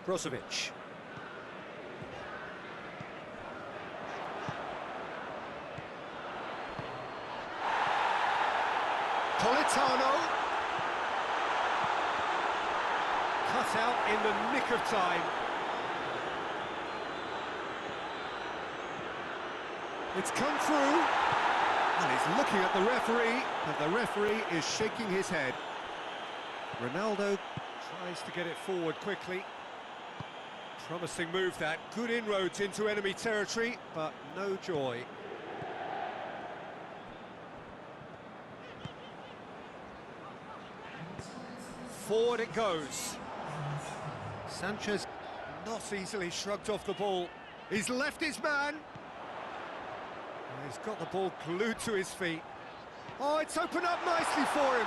Brozovic. Politano. Cut out in the nick of time. It's come through. And he's looking at the referee, and the referee is shaking his head. Ronaldo tries to get it forward quickly. Promising move that, good inroads into enemy territory, but no joy. Forward it goes. Sanchez not easily shrugged off the ball. He's left his man. And he's got the ball glued to his feet. Oh, it's opened up nicely for him.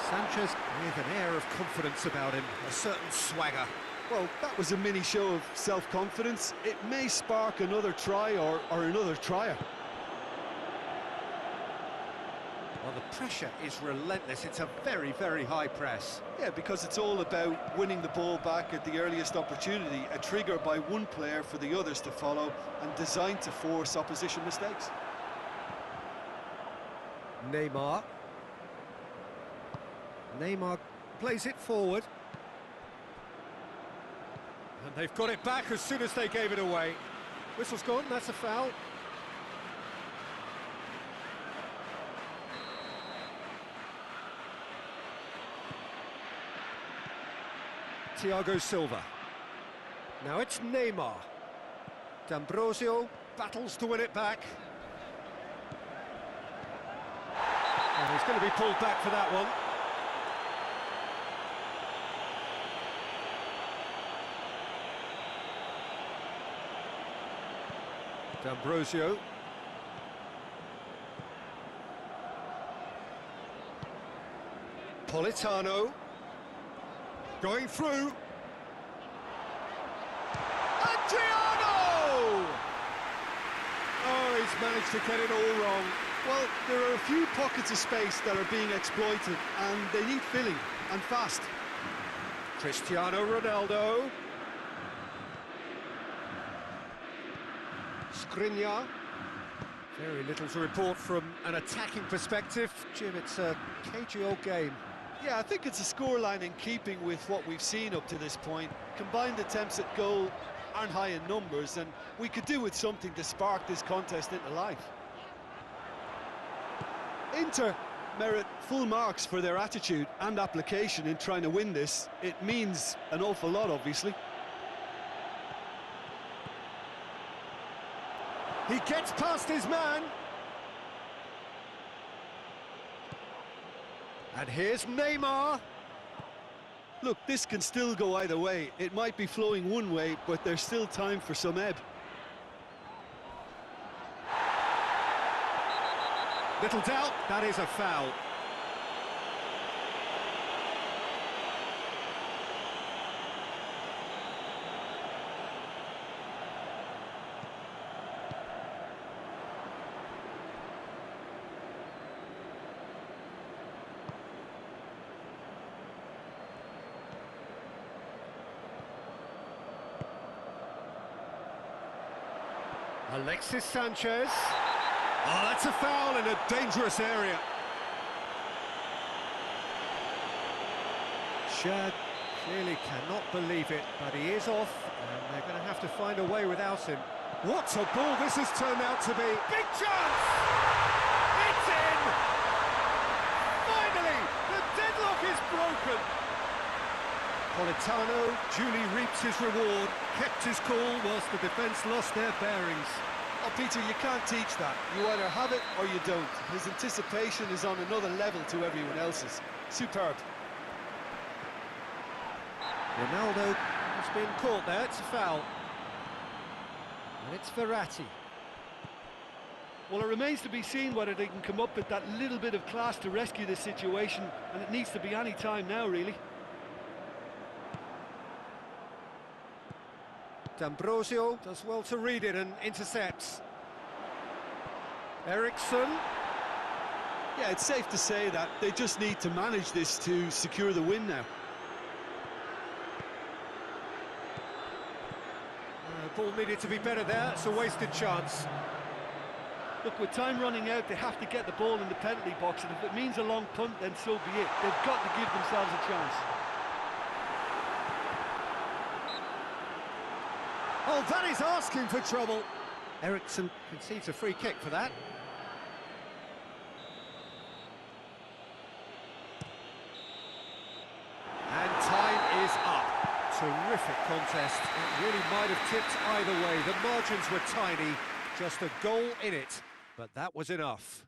Sanchez with an air of confidence about him, a certain swagger. Well, that was a mini show of self-confidence. It may spark another try or another trier. Well, the pressure is relentless. It's a very, very high press. Yeah, because it's all about winning the ball back at the earliest opportunity, a trigger by one player for the others to follow, and designed to force opposition mistakes. Neymar. Neymar plays it forward. And they've got it back as soon as they gave it away. Whistle's gone, that's a foul. Thiago Silva. Now it's Neymar. D'Ambrosio battles to win it back. And he's going to be pulled back for that one. D'Ambrosio. Politano. Going through. Adriano! Oh, he's managed to get it all wrong. Well, there are a few pockets of space that are being exploited, and they need filling, and fast. Cristiano Ronaldo. Skriniar. Very little to report from an attacking perspective. Jim, it's a cagey old game. Yeah, I think it's a scoreline in keeping with what we've seen up to this point. Combined attempts at goal aren't high in numbers, and we could do with something to spark this contest into life. Inter merit full marks for their attitude and application in trying to win this. It means an awful lot, obviously. He gets past his man. And here's Neymar. Look, this can still go either way. It might be flowing one way, but there's still time for some ebb. Little doubt, that is a foul. Alexis Sanchez. Oh, that's a foul in a dangerous area. Shad clearly cannot believe it, but he is off, and they're going to have to find a way without him. What a ball this has turned out to be. Big chance! It's in! Finally, the deadlock is broken. Politano duly reaps his reward, kept his cool whilst the defence lost their bearings. Oh, Peter, you can't teach that. You either have it or you don't. His anticipation is on another level to everyone else's. Superb. Ronaldo has been caught there, it's a foul. And it's Verratti. Well, it remains to be seen whether they can come up with that little bit of class to rescue this situation, and it needs to be any time now, really. D'Ambrosio does well to read it and intercepts. Eriksson. Yeah, it's safe to say that they just need to manage this to secure the win now. Ball needed to be better there, it's a wasted chance. Look, with time running out, they have to get the ball in the penalty box, and if it means a long punt, then so be it. They've got to give themselves a chance. Oh, that is asking for trouble. Eriksson concedes a free kick for that. And time is up. Terrific contest. It really might have tipped either way. The margins were tiny, just a goal in it, but that was enough.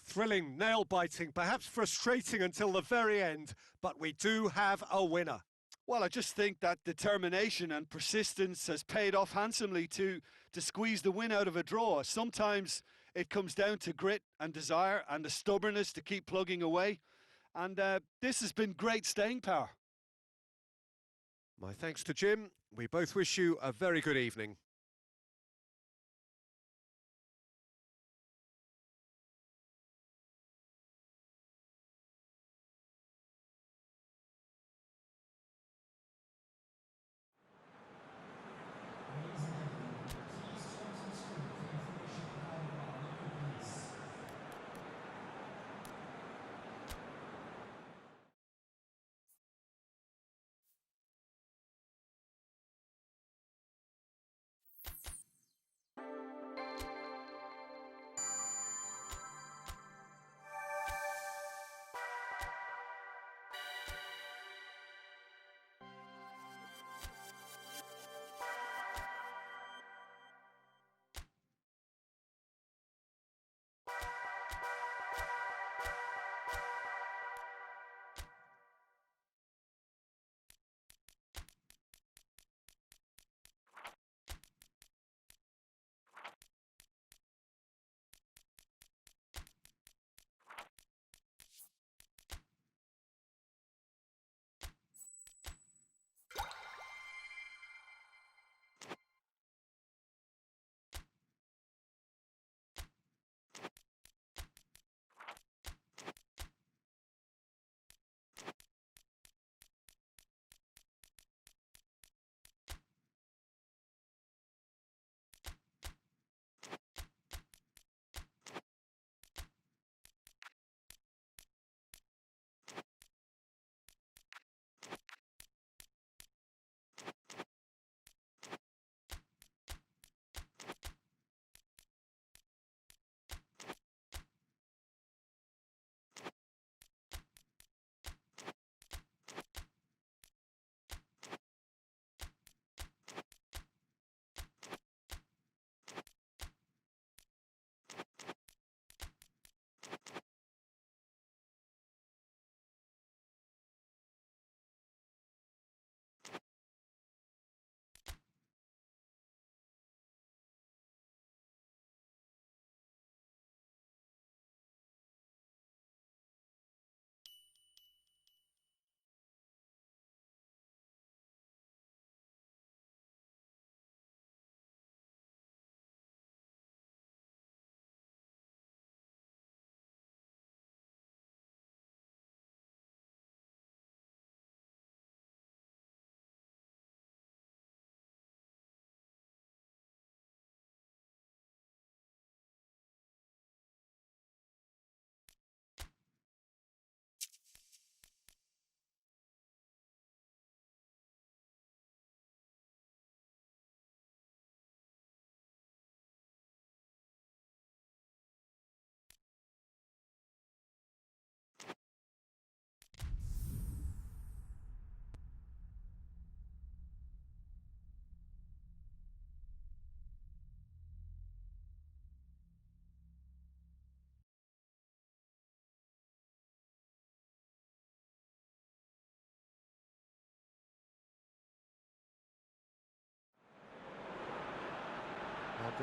Thrilling, nail-biting, perhaps frustrating until the very end, but we do have a winner. Well, I just think that determination and persistence has paid off handsomely to squeeze the win out of a draw. Sometimes it comes down to grit and desire and the stubbornness to keep plugging away. And this has been great staying power. My thanks to Jim. We both wish you a very good evening.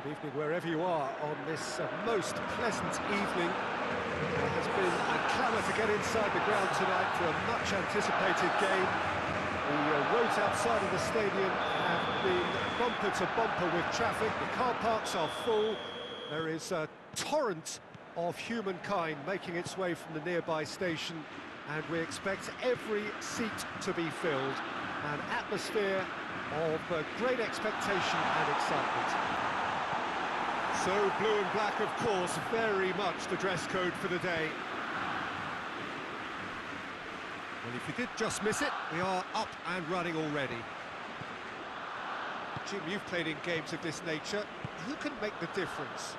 Good evening wherever you are on this most pleasant evening. There has been a clamour to get inside the ground tonight for a much anticipated game. The roads outside of the stadium have been bumper to bumper with traffic. The car parks are full. There is a torrent of humankind making its way from the nearby station, and we expect every seat to be filled. An atmosphere of great expectation and excitement. So blue and black, of course, very much the dress code for the day. Well, if you did just miss it, we are up and running already. Jim, you've played in games of this nature. Who can make the difference?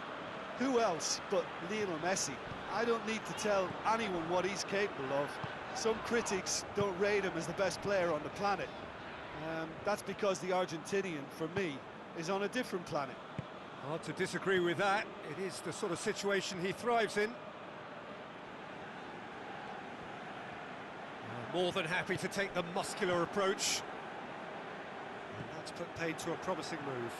Who else but Lionel Messi? I don't need to tell anyone what he's capable of. Some critics don't rate him as the best player on the planet. That's because the Argentinian, for me, is on a different planet. Hard to disagree with that. It is the sort of situation he thrives in. More than happy to take the muscular approach. And that's put paid to a promising move.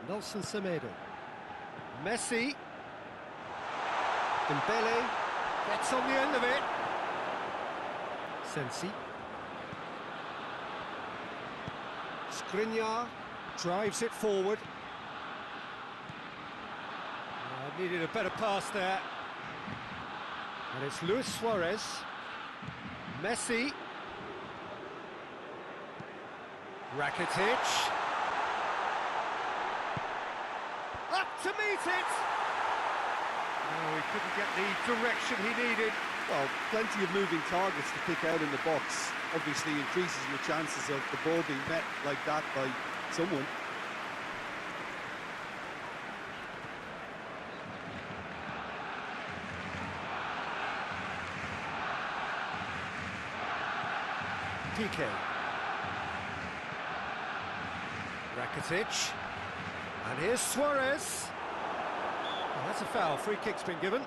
Nelson Semedo. Messi. Dembele gets on the end of it. Sensi. Skriniar drives it forward. Needed a better pass there. And it's Luis Suarez. Messi. Rakitic. Up to meet it! No, he couldn't get the direction he needed. Well, plenty of moving targets to pick out in the box. Obviously increases your chances of the ball being met like that by someone. PK. Rakitic. And here's Suarez. Oh, that's a foul. Free kick's been given.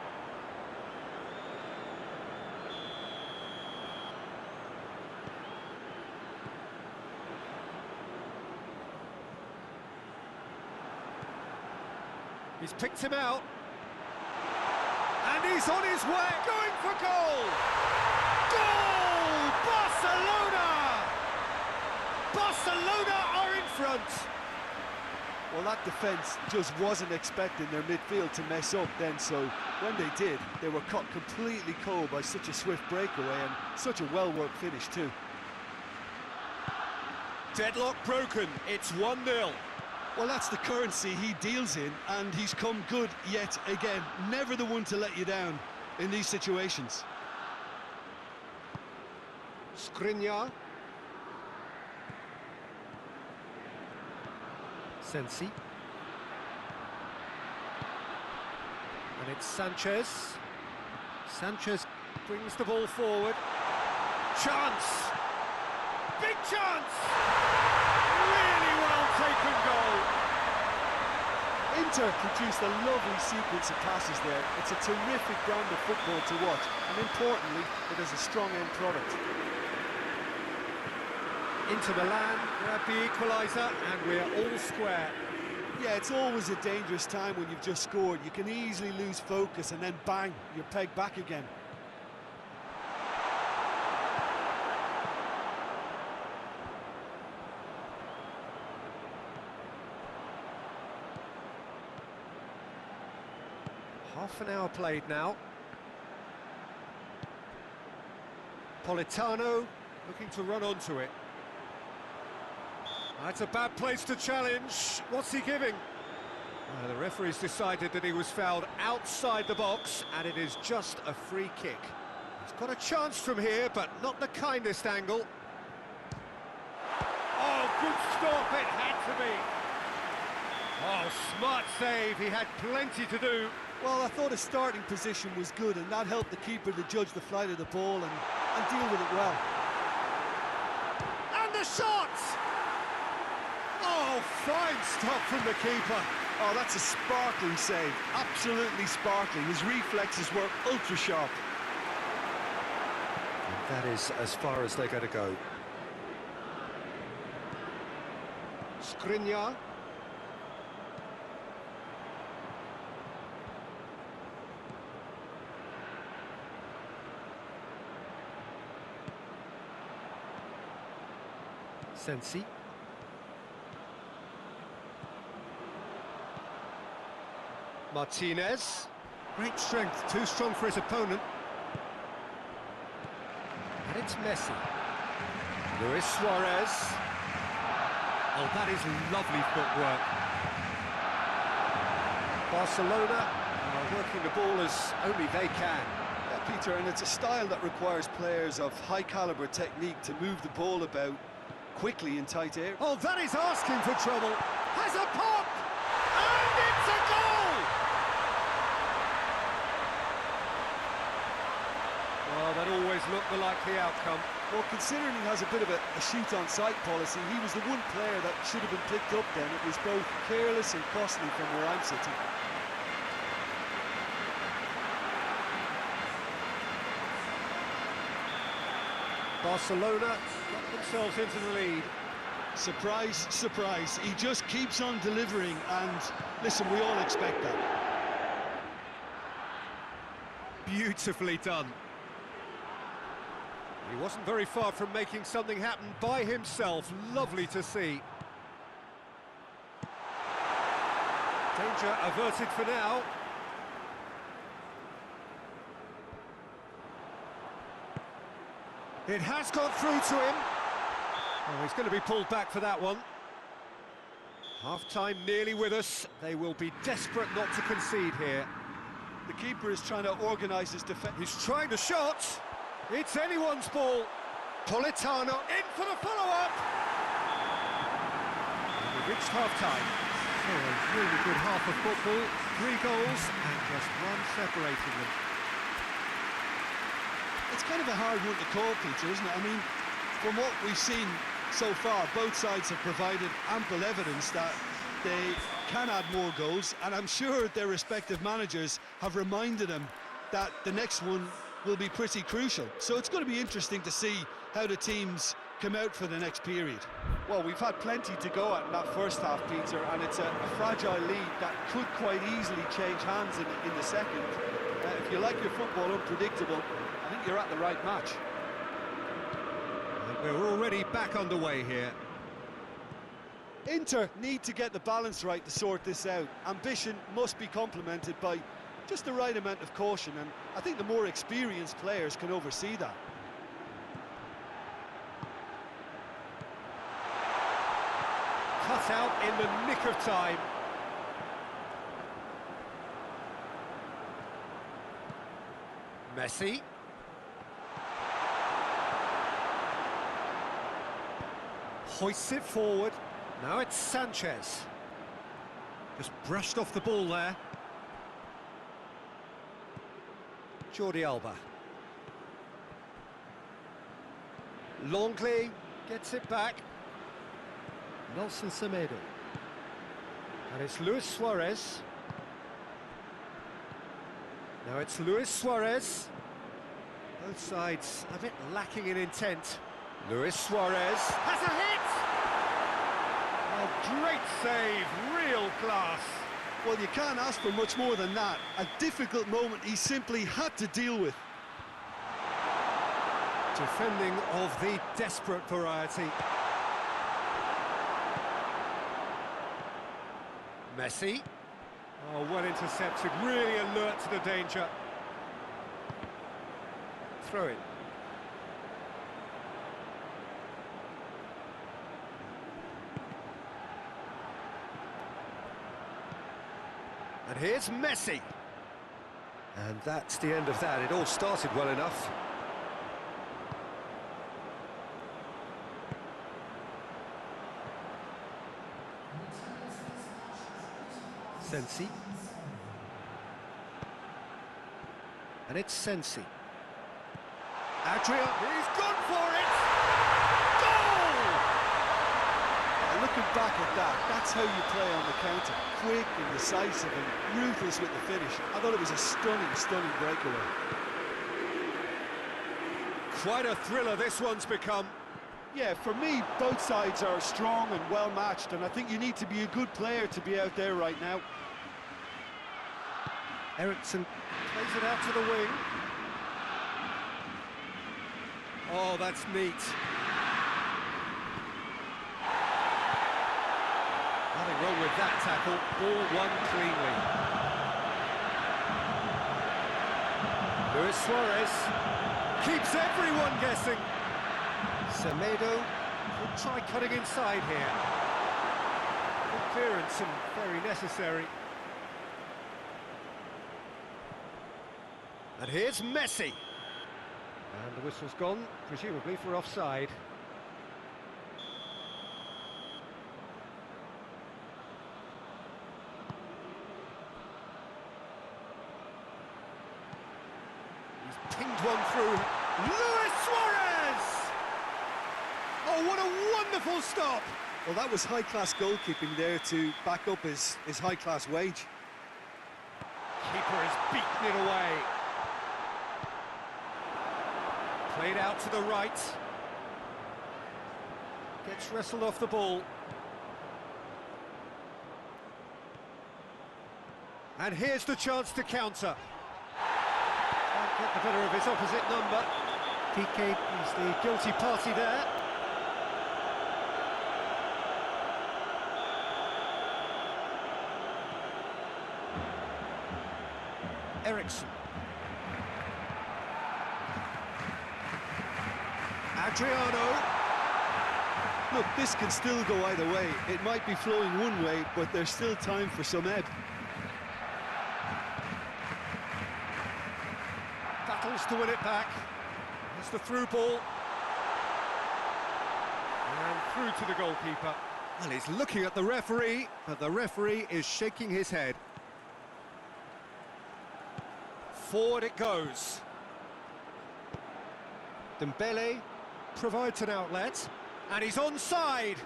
He's picked him out. And he's on his way, going for goal! Goal! Barcelona! Barcelona are in front! Well, that defence just wasn't expecting their midfield to mess up then, so when they did, they were caught completely cold by such a swift breakaway and such a well-worked finish too. Deadlock broken, it's 1-0. Well, that's the currency he deals in, and he's come good yet again. Never the one to let you down in these situations. Skriniar. Sensi. And it's Sanchez. Sanchez brings the ball forward. Chance! Big chance! Really well taken goal! Inter produced a lovely sequence of passes there. It's a terrific brand of football to watch, and importantly, it is a strong end product. Inter Milan grab the equaliser, and we're all square. Yeah, it's always a dangerous time when you've just scored. You can easily lose focus, and then bang, you're pegged back again. Half an hour played now. Politano looking to run onto it. That's a bad place to challenge. What's he giving? The referee's decided that he was fouled outside the box, and it is just a free kick. He's got a chance from here, but not the kindest angle. Oh, good stop, it had to be. Oh, smart save, he had plenty to do. Well, I thought his starting position was good, and that helped the keeper to judge the flight of the ball and deal with it well. And the shot! Oh, fine stuff from the keeper. Oh, that's a sparkling save, absolutely sparkling. His reflexes were ultra sharp. That is as far as they're going to go. Skriniar. Sensi. Martinez. Great strength, too strong for his opponent. And it's Messi. Luis Suarez. Oh, that is lovely footwork. Barcelona are working the ball as only they can. Yeah, Peter, and it's a style that requires players of high-caliber technique to move the ball about quickly in tight air. Oh, that is asking for trouble. Has a pop! And it's a goal! Oh, that always looked the likely outcome. Well, considering he has a bit of a shoot-on-sight policy, he was the one player that should have been picked up then. It was both careless and costly from where I'm sitting. Barcelona got themselves into the lead. Surprise, surprise. He just keeps on delivering, and listen, we all expect that. Beautifully done. He wasn't very far from making something happen by himself. Lovely to see. Danger averted for now. It has got through to him. Oh, he's going to be pulled back for that one. Half-time nearly with us. They will be desperate not to concede here. The keeper is trying to organise his defence. He's trying the shot. It's anyone's ball. Politano in for the follow-up. We've reached half-time. So a really good half of football. 3 goals and just one separating them. It's kind of a hard one to call, Peter, isn't it? I mean, from what we've seen so far, both sides have provided ample evidence that they can add more goals, and I'm sure their respective managers have reminded them that the next one will be pretty crucial. So it's going to be interesting to see how the teams come out for the next period. Well, we've had plenty to go at in that first half, Peter, and it's a fragile lead that could quite easily change hands in the second. If you like your football unpredictable, I think you're at the right match. We're already back underway here. Inter need to get the balance right to sort this out. Ambition must be complemented by just the right amount of caution, and I think the more experienced players can oversee that. Cut out in the nick of time. Messi. Hoists it forward. Now it's Sanchez. Just brushed off the ball there. Jordi Alba. Longley gets it back. Nelson Semedo. And it's Luis Suarez. Now it's Luis Suarez. Both sides a bit lacking in intent. Luis Suarez has a hit! Oh, great save, real class. Well, you can't ask for much more than that. A difficult moment he simply had to deal with. Defending of the desperate variety. Messi. Oh, well intercepted, really alert to the danger. Throw it. And here's Messi. And that's the end of that. It all started well enough. Sensi. And it's Sensi. Adrian, he's gone for it! Goal! Looking back at that, that's how you play on the counter. Quick and decisive and ruthless with the finish. I thought it was a stunning breakaway. Quite a thriller this one's become. Yeah, for me, both sides are strong and well matched, and I think you need to be a good player to be out there right now. Eriksson plays it out to the wing. Oh, that's neat. Nothing wrong with that tackle. Ball won cleanly. Luis Suarez keeps everyone guessing. Semedo could try cutting inside here. Good clearance and very necessary. And here's Messi. And the whistle's gone, presumably for offside. He's pinged one through. Luis Suarez! Oh, what a wonderful stop! Well, that was high-class goalkeeping there to back up his high-class wage. Keeper has beaten it away. Played out to the right. Gets wrestled off the ball. And here's the chance to counter. Can't get the better of his opposite number. PK is the guilty party there. Ericsson. Adriano. Look, this can still go either way. It might be flowing one way, but there's still time for some ebb. Battles to win it back. It's the through ball. And through to the goalkeeper. Well, he's looking at the referee, but the referee is shaking his head. Forward it goes. Dembele provides an outlet, and he's onside.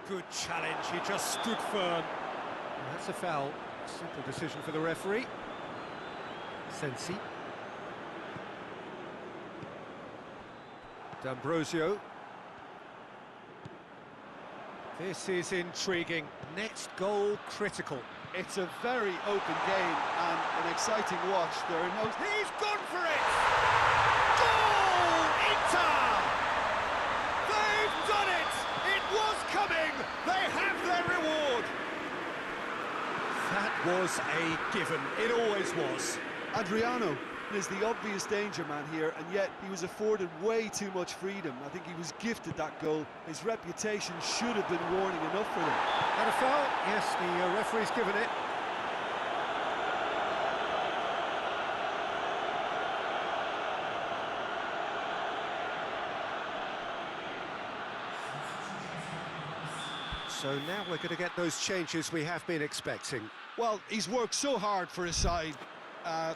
Good challenge, he just stood firm. And that's a foul. Simple decision for the referee. Sensi. D'Ambrosio. This is intriguing. Next goal critical. It's a very open game and an exciting watch. There are no... He's gone for it! Goal! Inter! They've done it! It was coming! They have their reward! That was a given. It always was. Adriano is the obvious danger man here, and yet he was afforded way too much freedom. I think he was gifted that goal. His reputation should have been warning enough for them. And a foul? Yes, the referee's given it. So now we're going to get those changes we have been expecting. Well, he's worked so hard for his side,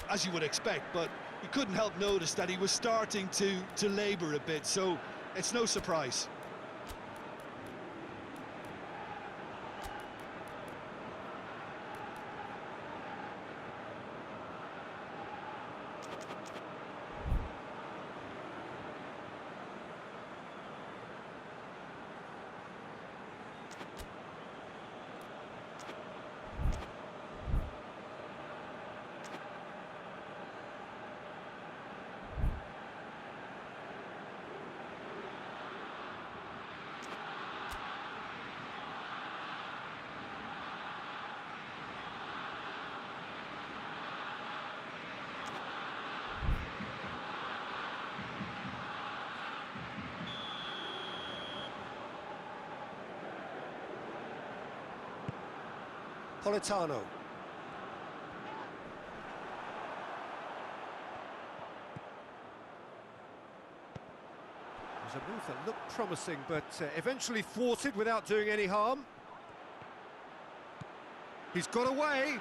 as you would expect, but you couldn't help notice that he was starting to labour a bit, so it's no surprise. Politano. It was a move that looked promising, but eventually thwarted without doing any harm. He's got away.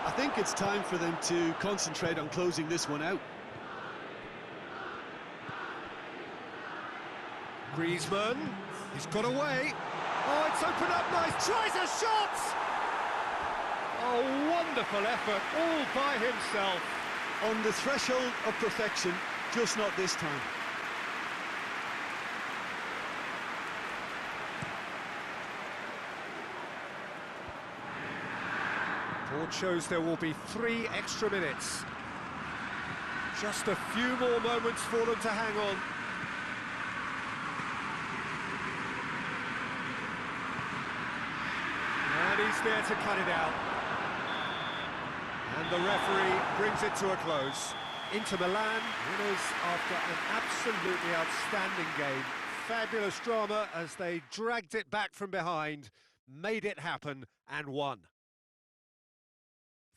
I think it's time for them to concentrate on closing this one out. Griezmann, he's got away. Oh, it's opened up nice, tries a shot! Oh, wonderful effort, all by himself. On the threshold of perfection, just not this time. Board shows there will be 3 extra minutes. Just a few more moments for them to hang on. And he's there to cut it out. And the referee brings it to a close. Inter Milan, winners after an absolutely outstanding game. Fabulous drama as they dragged it back from behind, made it happen and won.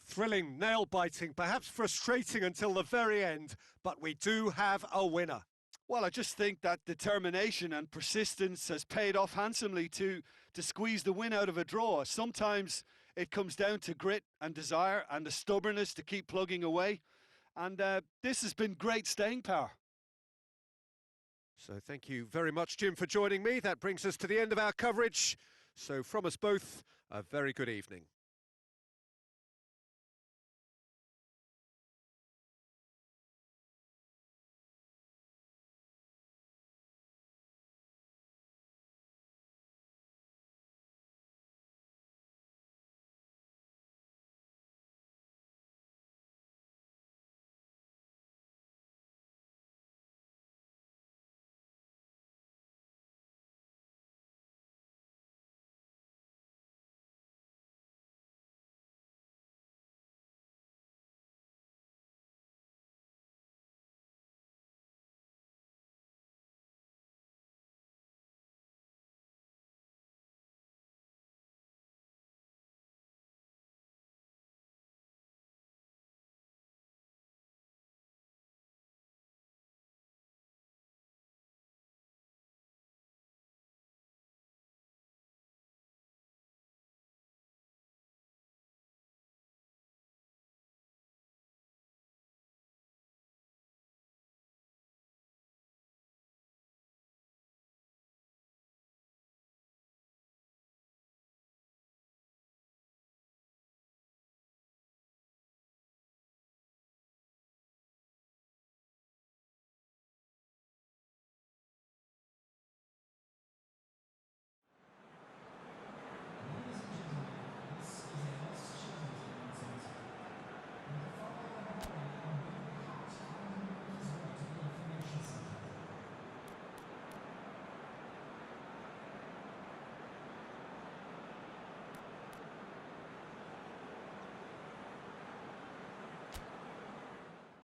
Thrilling, nail-biting, perhaps frustrating until the very end, but we do have a winner. Well, I just think that determination and persistence has paid off handsomely to squeeze the win out of a draw. Sometimes it comes down to grit and desire and the stubbornness to keep plugging away. And this has been great staying power. So thank you very much, Jim, for joining me. That brings us to the end of our coverage. So from us both, a very good evening.